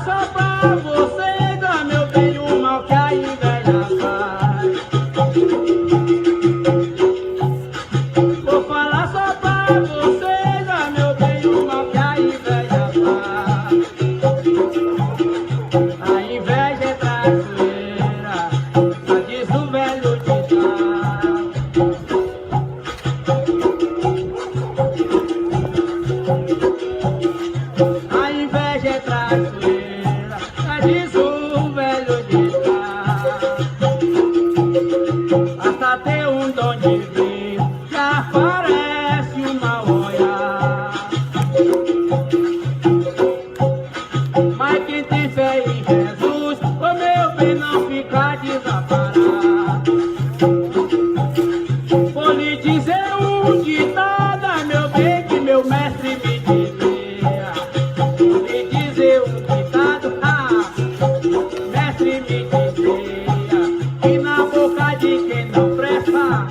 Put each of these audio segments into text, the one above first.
só pra vocês, ó meu bem, o mal que a inveja faz. Vou falar só pra vocês, ó meu bem, o mal que a inveja faz. A inveja é traiçoeira, só diz o velho ditado. A inveja é traiçoeira, só diz o velho ditado. Basta ter um dom de ver, já parece uma olhar. Mas quem tem fé em Jesus, o meu bem, não fica desamparado. Vou lhe dizer um ditado, meu bem, que meu mestre me dizia. Vou lhe dizer um ditado, mestre me dizia, que na boca de quem não presta,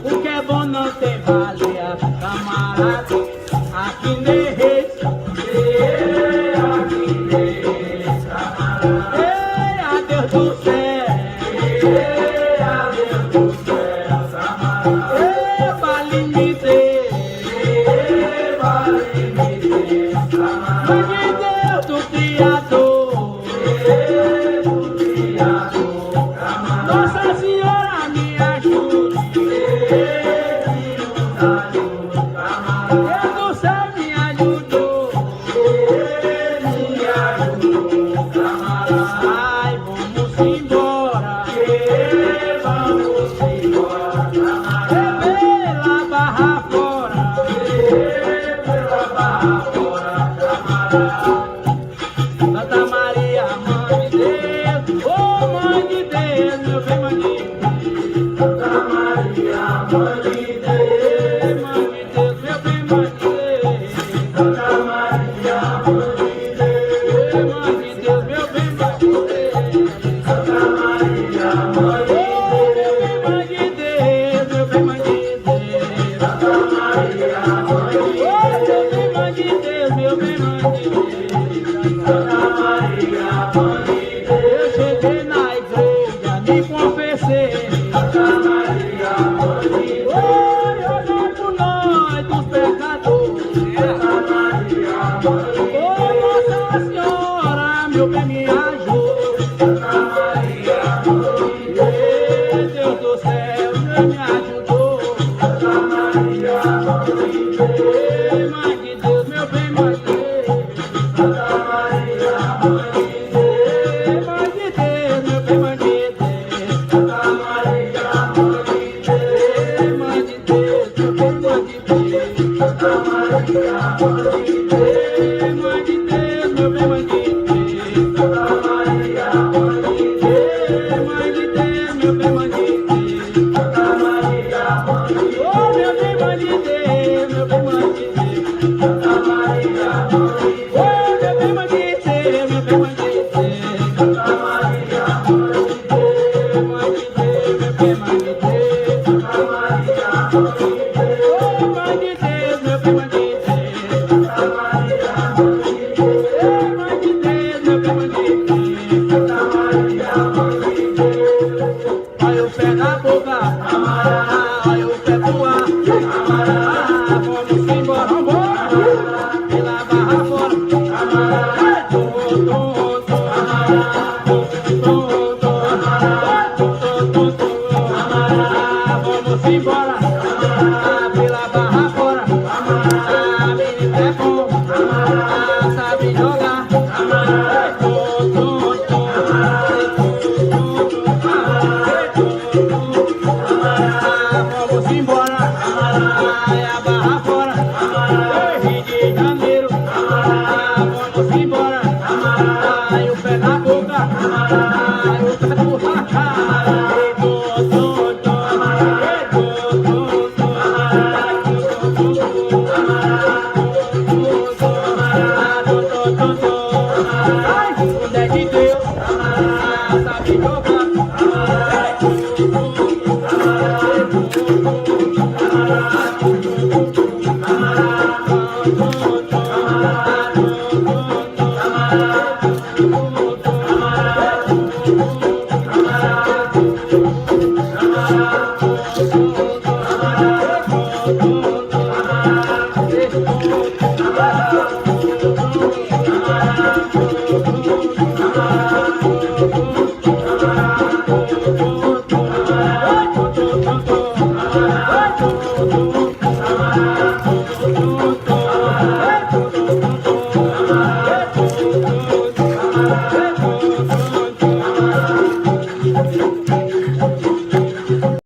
o que é bom não tem valia. Camarada, aqui nem reis, aqui nem reis, camarada. Ei, adeus do céu, adeus do céu, camarada. Ei, vale me dê, vale me dê, camarada. Mas de Deus do Criador, do Criador, camarada. Nossa Senhora me ajude, Deus do céu me ajudou, me ajudou, camarada. Ai, vamos embora, vamos embora, camarada. Pela barra fora, pela barra fora, camarada. Santa Maria, mãe de Deus, oh mãe de Deus, meu bem, mãe de Deus. Santa Maria, mãe de Deus, mãe de Deus, meu bem, mãe de Deus. Santa Maria, mãe de Deus, mãe de Deus, meu bem, mãe de Deus. Santa Maria, mãe de Deus, meu bem, mãe de Deus. Santa Maria, mãe de Deus, meu bem, mãe de Deus. Santa Maria, mãe de Deus. Eu cheguei na igreja, me confessei. Santa Maria, mãe de Deus. Olhai por nós dos pecadores. Santa Maria, mãe de Deus. Oh, Nossa Senhora, meu bem, me ajude. Santa Maria, mãe de Deus. Deus do céu, Deus me ajudou. Santa Maria, mãe de Deus. Mãe de Deus, meu bem, mãe de Deus. Santa Maria, mãe de Deus. Mãe de Deus, meu bem, mãe de Deus. Santa Maria, mãe de Deus. Mãe de Deus, meu bem, mãe de Deus. Santa Maria, mãe de Deus. Mãe de Deus, meu bem, mãe de Deus. Santa Maria, mãe de Deus. Mãe de Deus, meu bem, mãe de Deus. Santa Maria, mãe de Deus. Oh, meu bem, mãe de Deus, meu bem, mãe de Deus. Santa Maria, mãe de Deus. Oh, meu bem, mãe de Deus, meu bem, mãe de Deus. Santa Maria, mãe de Deus. Mãe de Deus, meu bem, mãe de Deus. Santa Maria, mãe de Deus. Oh, mãe de Deus, meu bem, mãe de Deus. Santa Maria, mãe de Deus. Ei, mãe de Deus, meu bem, mãe de Deus. Santa Maria, mãe de Deus. Olha o pé na boca, camarada. Olha o pé pro ar, camarada. Vamos embora, vambora. Pela barra fora, camarada.